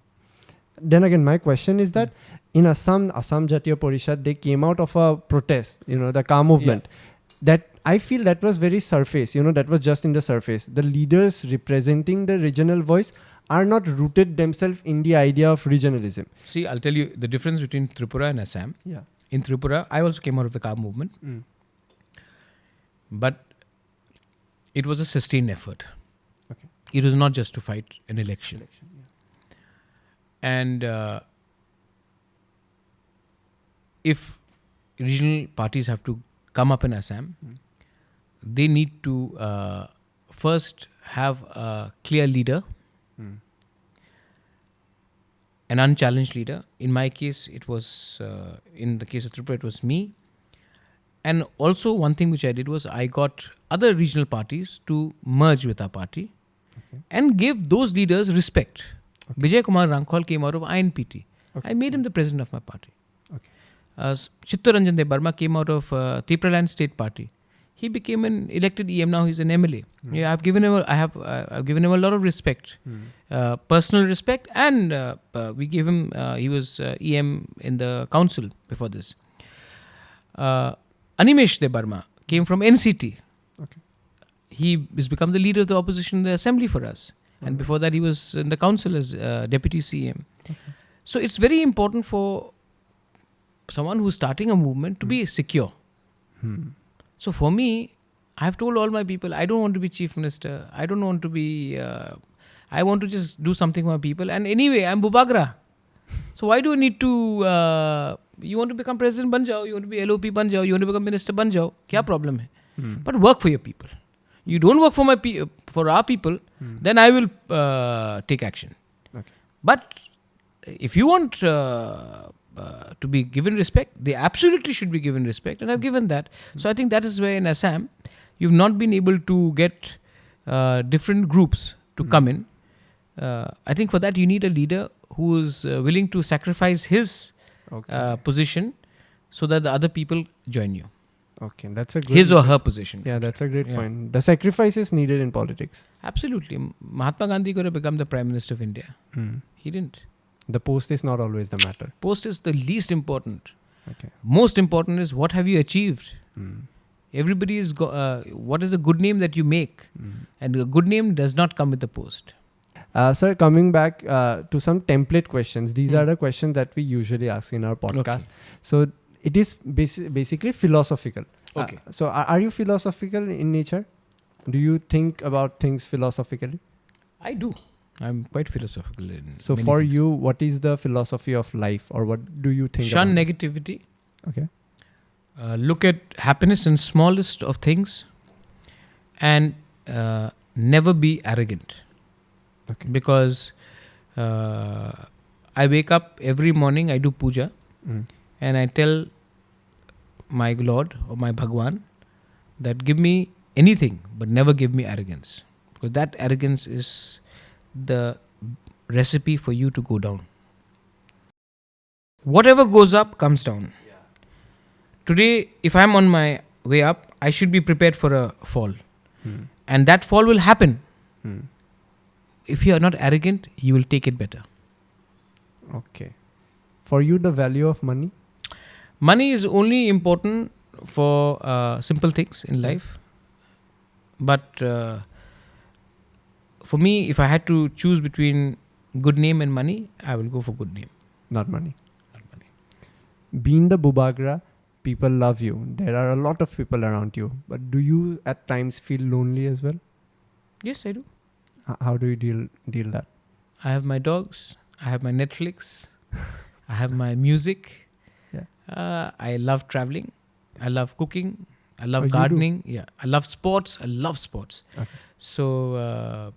Then again, my question is that in Assam Jatiya Parishad, they came out of a protest, the Gau movement. That I feel that was very surface, that was just in the surface. The leaders representing the regional voice are not rooted themselves in the idea of regionalism. See, I'll tell you the difference between Tripura and Assam. Yeah. In Tripura, I also came out of the Gau movement. But it was a sustained effort. Okay. It was not just to fight an election. And if regional parties have to come up in Assam, they need to first have a clear leader, an unchallenged leader. In my case, it was, in the case of Tripura, it was me. And also one thing which I did was I got other regional parties to merge with our party and give those leaders respect. Vijay Kumar Rankhol came out of INPT. I made him the president of my party. Chittoranjan De Barma came out of TIPRA Land State Party. He became an elected EM. Now he's an MLA. Yeah, I've given him a lot of respect, personal respect, and we gave him. He was EM in the council before this. Animesh De Barma came from NCT. He has become the leader of the opposition in the assembly for us. And before that, he was in the council as deputy CM. So it's very important for someone who's starting a movement to be secure. So for me, I have told all my people, I don't want to be chief minister. I don't want to be... I want to just do something for my people. And anyway, I'm Bubagra. So why do I need to... you want to become president, ban jao. You want to be LOP, ban jao. You want to become minister, ban jao. Kya problem hai? But work for your people. You don't work for for our people, then I will take action. But if you want to be given respect, they absolutely should be given respect, and I've given that. So I think that is where in Assam, you've not been able to get different groups to come in. I think for that you need a leader who is willing to sacrifice his position so that the other people join you. Okay, that's a good... His or her position. Yeah, that's a great point. The sacrifice is needed in politics. Absolutely. Mahatma Gandhi could have become the Prime Minister of India. He didn't. The post is not always the matter. Post is the least important. Okay. Most important is what have you achieved. Everybody is... what is the good name that you make? And a good name does not come with the post. Sir, coming back to some template questions. These are the questions that we usually ask in our podcast. Okay. So it is basically philosophical. Okay. So are you philosophical in nature? Do you think about things philosophically? I do. I'm quite philosophical in So many for things. you, what is the philosophy of life, or what do you think? Shun about negativity. Okay. Look at happiness in smallest of things, and never be arrogant. Okay. Because I wake up every morning, I do puja, and I tell my Lord or my Bhagwan that give me anything, but never give me arrogance. Because that arrogance is the recipe for you to go down. Whatever goes up comes down. Today, if I'm on my way up, I should be prepared for a fall. And that fall will happen. If you are not arrogant, you will take it better. Okay. For you, the value of money? Money is only important for simple things in life. But for me, if I had to choose between good name and money, I will go for good name. Not money. Not money. Being the Bubagra, people love you. There are a lot of people around you. But do you at times feel lonely as well? Yes, I do. How do you deal that? I have my dogs. I have my Netflix. I have my music. Yeah. I love traveling. I love cooking. I love you gardening. Yeah. I love sports. I love sports. Okay. So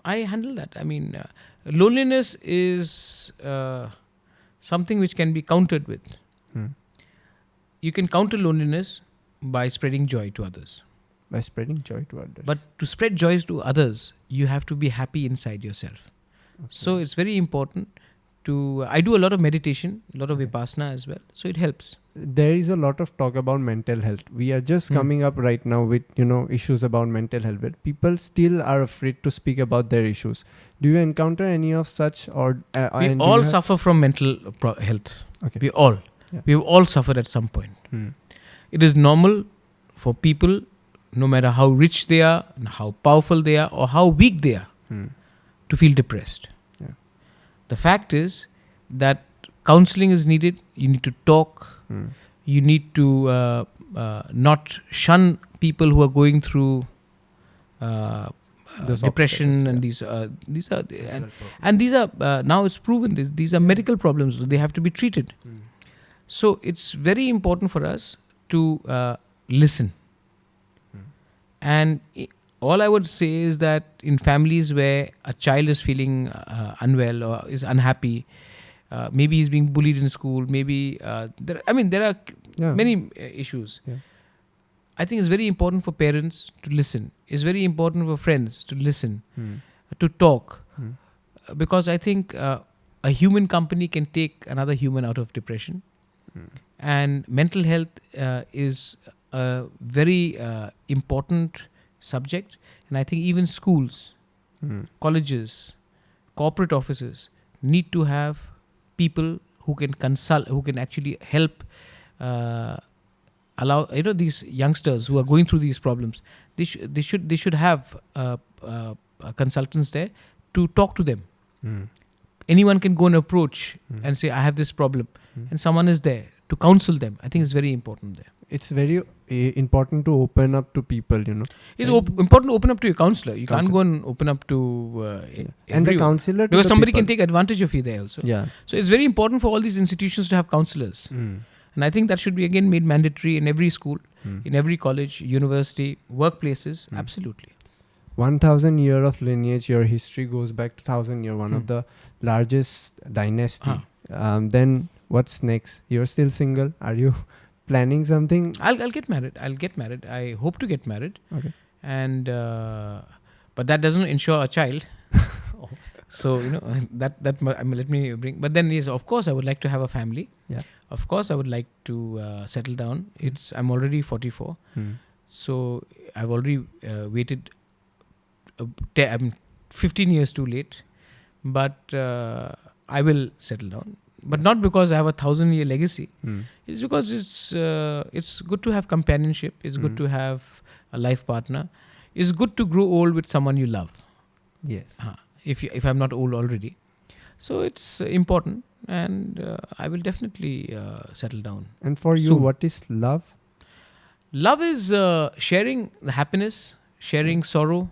I handle that. I mean, loneliness is something which can be countered with. You can counter loneliness by spreading joy to others. By spreading joy to others. But to spread joys to others, you have to be happy inside yourself. Okay. So it's very important to... I do a lot of meditation, a lot of Vipassana as well. So it helps. There is a lot of talk about mental health. We are just coming up right now with, issues about mental health. But people still are afraid to speak about their issues. Do you encounter any of such? Or we all suffer from mental health. Okay. We all. Yeah. We've all suffered at some point. It is normal for people, no matter how rich they are, how powerful they are, or how weak they are, to feel depressed. Yeah. The fact is that counseling is needed. You need to talk. You need to not shun people who are going through depression and these are now it's proven these are medical problems. They have to be treated. So it's very important for us to listen. And all I would say is that in families where a child is feeling unwell or is unhappy, maybe he's being bullied in school, maybe there are many issues. Yeah. I think it's very important for parents to listen. It's very important for friends to listen, to talk, because I think a human company can take another human out of depression. And mental health is a very important subject. And I think even schools, colleges, corporate offices need to have people who can consult, who can actually help allow these youngsters who are going through these problems. They should have consultants there to talk to them. Anyone can go and approach and say, I have this problem, and someone is there to counsel them. I think it's very important there. It's very important to open up to people, It's important to open up to your counselor. You can't go and open up to and the counselor, because somebody can take advantage of you there also. Yeah. So it's very important for all these institutions to have counselors. And I think that should be again made mandatory in every school, in every college, university, workplaces. Absolutely. 1,000 year of lineage, your history goes back to 1,000 year, one of the largest dynasty. Then what's next? You're still single. Are you planning something? I'll get married. I hope to get married. Okay. And but that doesn't ensure a child. So that let me bring. But then yes, of course, I would like to have a family. Yeah. Of course, I would like to settle down. I'm already 44, so I've already waited. I'm 15 years too late, but I will settle down. But not because I have a 1,000-year legacy. It's because it's good to have companionship. It's good to have a life partner. It's good to grow old with someone you love. Yes. If I'm not old already, so it's important, and I will definitely settle down. And for you, what is love? Love is sharing the happiness, sharing sorrow,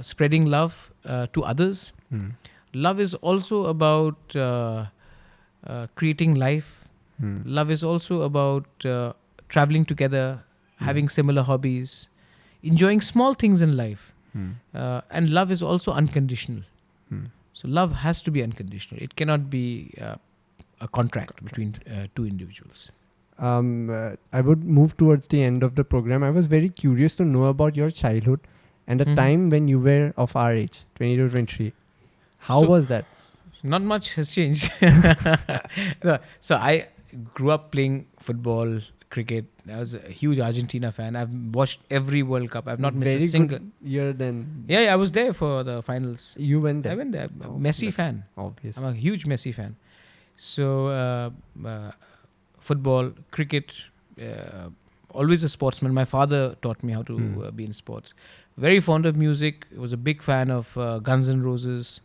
spreading love to others. Love is also about creating life. Love is also about traveling together, having similar hobbies, enjoying small things in life. And love is also unconditional. So love has to be unconditional. It cannot be a contract between two individuals. I would move towards the end of the program. I was very curious to know about your childhood and the time when you were of our age, 22, 23. How was that? Not much has changed. So I grew up playing football, cricket. I was a huge Argentina fan. I've watched every World Cup. I've not missed a single. Good year then. Yeah, I was there for the finals. You went there? I went there. Messi fan. Obviously. I'm a huge Messi fan. So football, cricket, always a sportsman. My father taught me how to be in sports. Very fond of music. Was a big fan of Guns N' Roses,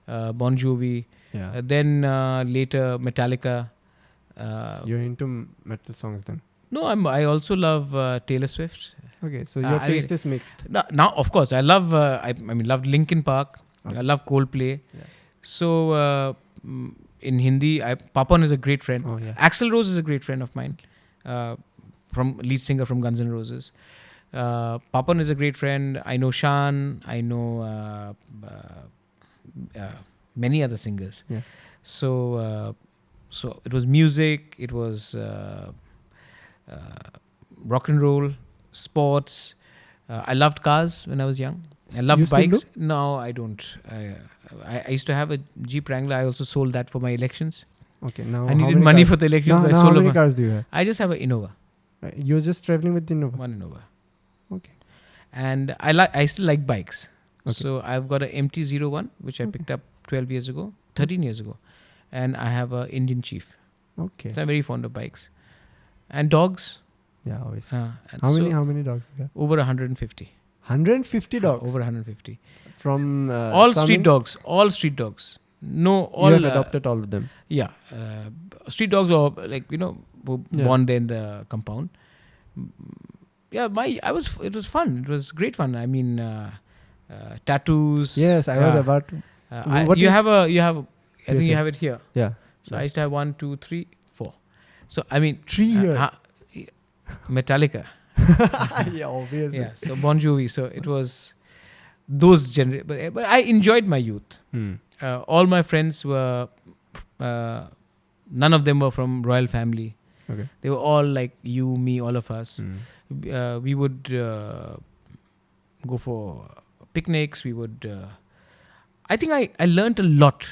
Bon Jovi. Yeah. Then later Metallica. You're into metal songs then? No, I also love Taylor Swift. Okay, so your taste is mixed. Now, of course, I love. Loved Linkin Park. Okay. I love Coldplay. Yeah. So in Hindi, Papan is a great friend. Oh, yeah. Axl Rose is a great friend of mine, from lead singer from Guns N' Roses. Papan is a great friend. I know Shan. I know many other singers. Yeah. So it was music. It was rock and roll, sports. I loved cars when I was young. I loved You still bikes. do? No, I don't. I used to have a Jeep Wrangler. I also sold that for my elections. Okay, now I needed money for the elections. Now, So I now how sold many them. cars do you have? I just have an Innova. You're just traveling with the Innova. One Innova. Okay. And I still like bikes. Okay. So I've got a MT-01, which I picked up 12 years ago, 13 years ago. And I have a Indian Chief. Okay. So I'm very fond of bikes. And dogs. Yeah, obviously. And How so many dogs do you have? over 150. 150 dogs. Over 150. From All some street in- dogs. All street dogs. No, all. You have adopted all of them. Yeah. Street dogs are like, who Yeah. born there in the compound. Yeah, it was fun. It was great fun. I mean, tattoos. Yes, I was about to. What you is- have I think Yes, you sir. have it here. Yeah. So I used to have 1, 2, 3, 4. So I mean, 3 here. Metallica. Yeah, obviously. Yeah. So Bon Jovi. So it was those but I enjoyed my youth. Hmm. All my friends were, none of them were from royal family. Okay. They were all like you, me, all of us. Hmm. We would go for picnics. We would. I think I learned a lot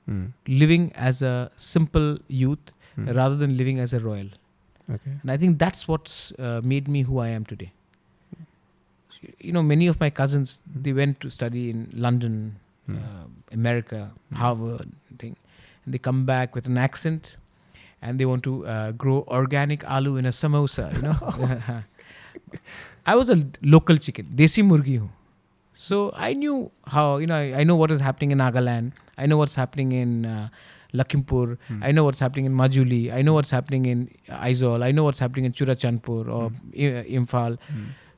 Hmm. living as a simple youth Hmm. rather than living as a royal. Okay. And I think that's what's made me who I am today. Many of my cousins, they went to study in London, Hmm. America, Harvard, thing. And they come back with an accent and they want to grow organic aloo in a samosa, I was a local chicken, desi murgi hu. So I knew how, I know what is happening in Nagaland. I know what's happening in Lakhimpur. I know what's happening in Majuli. I know what's happening in Aizawl. I know what's happening in Churachandpur or Imphal.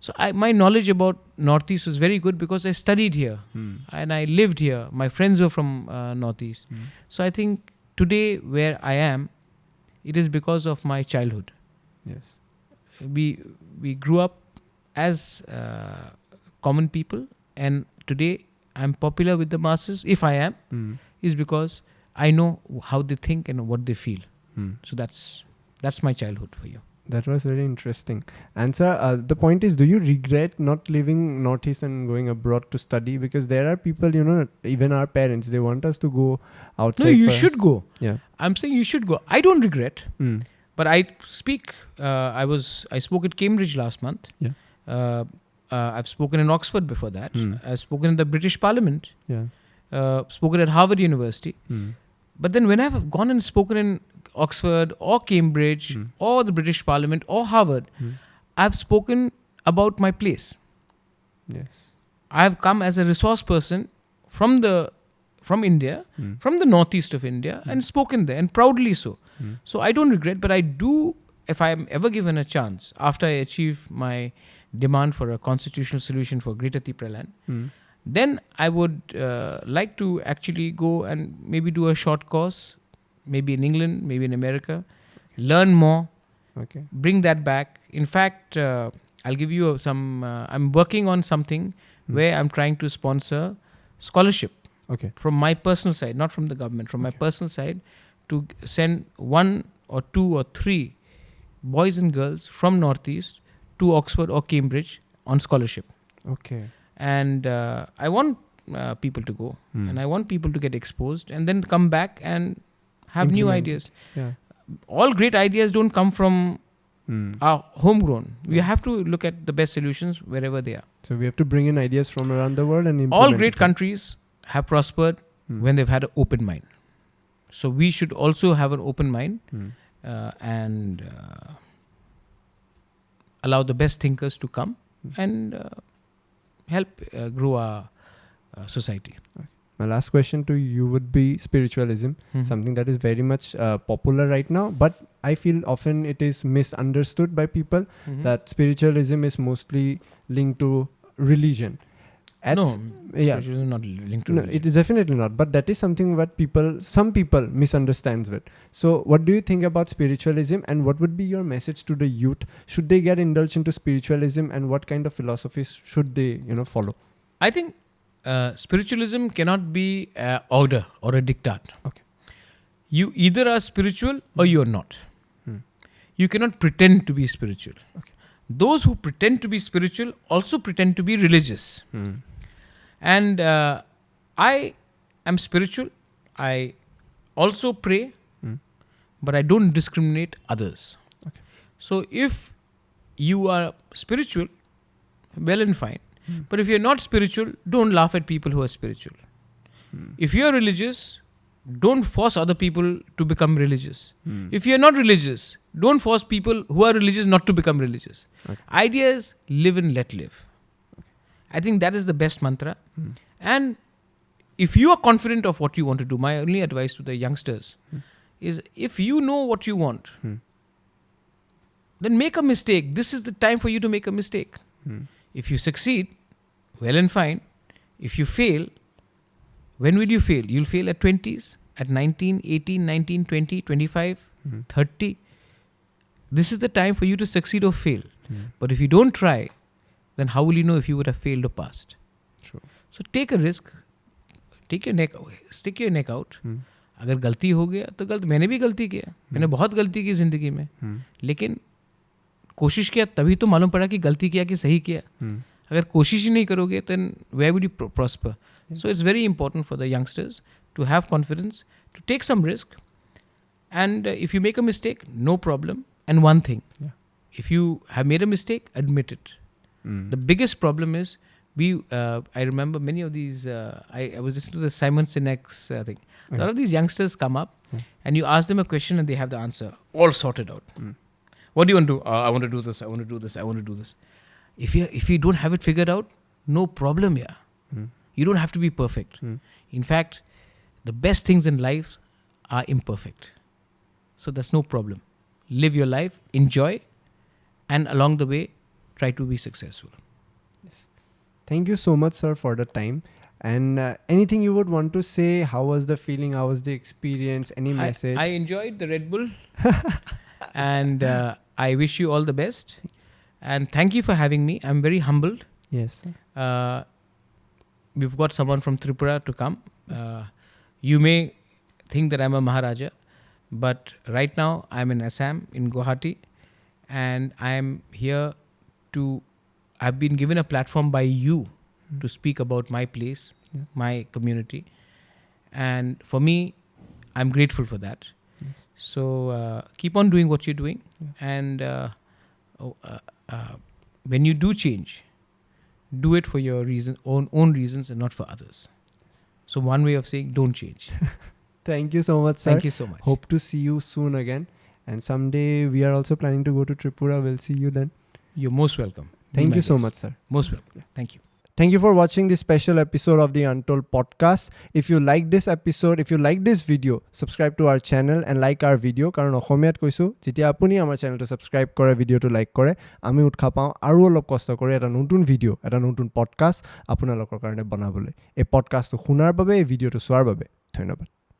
So my knowledge about Northeast was very good because I studied here and I lived here. My friends were from Northeast. So I think today where I am, it is because of my childhood. Yes. We grew up as common people, and today I'm popular with the masses. If I am, is because I know how they think and what they feel. So that's my childhood for you. That was very interesting. And sir, the point is, do you regret not leaving Northeast and going abroad to study? Because there are people, even our parents, they want us to go outside. No, you first. should go. Yeah. I'm saying you should go. I don't regret, but I speak. I spoke at Cambridge last month. Yeah. I've spoken in Oxford before that. Mm. I've spoken in the British Parliament. Yeah. Spoken at Harvard University. But then when I've gone and spoken in Oxford or Cambridge or the British Parliament or Harvard, I've spoken about my place. Yes. I've come as a resource person from India, from the northeast of India, and spoken there, and proudly so. So I don't regret, but I do, if I am ever given a chance, after I achieve my demand for a constitutional solution for Greater TIPRA land, then I would like to actually go and maybe do a short course, maybe in England, maybe in America, learn more, bring that back. In fact, I'll give you some, I'm working on something where I'm trying to sponsor scholarship from my personal side, not from the government, from my personal side, to send 1 or 2 or 3 boys and girls from Northeast to Oxford or Cambridge on scholarship. And I want people to go, and I want people to get exposed and then come back and have new ideas. All great ideas don't come from our homegrown. We have to look at the best solutions wherever they are. So we have to bring in ideas from around the world and implement All great countries have prospered when they've had an open mind. So we should also have an open mind and allow the best thinkers to come and help grow our society. My last question to you would be spiritualism, something that is very much popular right now, but I feel often it is misunderstood by people that spiritualism is mostly linked to religion. at No, yeah, spiritualism is not linked to no, religion. it is definitely not. But that is something what some people misunderstands with. So, what do you think about spiritualism, and what would be your message to the youth? Should they get indulged into spiritualism, and what kind of philosophies should they, follow? I think spiritualism cannot be order or a diktat. Okay. You either are spiritual or you are not. Hmm. You cannot pretend to be spiritual. Okay. Those who pretend to be spiritual also pretend to be religious. And I am spiritual. I also pray, but I don't discriminate others. Okay. So if you are spiritual, well and fine. But if you're not spiritual, don't laugh at people who are spiritual. If you're religious, don't force other people to become religious. If you're not religious, don't force people who are religious not to become religious. Okay. Idea is live and let live. I think that is the best mantra. And if you are confident of what you want to do, my only advice to the youngsters is, if you know what you want, then make a mistake. This is the time for you to make a mistake. If you succeed, well and fine. If you fail, when will you fail? You'll fail at 20s, at 19, 18, 19, 20, 25, 30. This is the time for you to succeed or fail. But if you don't try, then how will you know if you would have failed or passed? True. So take a risk, take your neck away, stick your neck out. अगर गलती हो गया तो गलत, मैंने भी गलती किया, मैंने बहुत गलती की ज़िंदगी में, लेकिन कोशिश किया तभी तो मालूम पड़ा कि गलती किया कि सही किया. अगर कोशिश ही नहीं करोगे then where would you prosper? So it's very important for the youngsters to have confidence, to take some risk, and if you make a mistake, no problem. And one thing, if you have made a mistake, admit it. The biggest problem is, I remember many of these, I was listening to the Simon Sinek's thing. A lot of these youngsters come up and you ask them a question and they have the answer all sorted out. What do you want to do? I want to do this, I want to do this, I want to do this. If you don't have it figured out, no problem, You don't have to be perfect. In fact, the best things in life are imperfect. So that's no problem. Live your life, enjoy, and along the way, try to be successful. Yes. Thank you so much, sir, for the time. And anything you would want to say? How was the feeling? How was the experience? Any message? I enjoyed the Red Bull. And I wish you all the best. And thank you for having me. I'm very humbled. Yes, sir. We've got someone from Tripura to come. You may think that I'm a Maharaja, but right now I'm in Assam, in Guwahati, and I'm here I've been given a platform by you to speak about my place, my community. And for me, I'm grateful for that. Yes. So keep on doing what you're doing. And when you do change, do it for your own reasons and not for others. So one way of saying, don't change. Thank you so much, sir. Thank you so much. Hope to see you soon again. And someday we are also planning to go to Tripura. We'll see you then. You're most welcome. Thank you so much, sir. Most welcome. Thank you. Thank you for watching this special episode of the Untold podcast. If you like this episode, if you like this video, subscribe to our channel and like our video. কারণ অসমীয়াত কৈছো যেতিয়া আপুনি আমাৰ চেনেলটো subscribe কৰে, ভিডিওটো like কৰে, আমি উৎসাহ পাওঁ আৰু অলপ কষ্ট কৰি এটা নতুন ভিডিও, এটা নতুন পডকাষ্ট আপোনালোকৰ কাৰণে বনাবলৈ। এই পডকাষ্টটো শুনাৰ বাবে, এই ভিডিওটো চোৱাৰ বাবে ধন্যবাদ।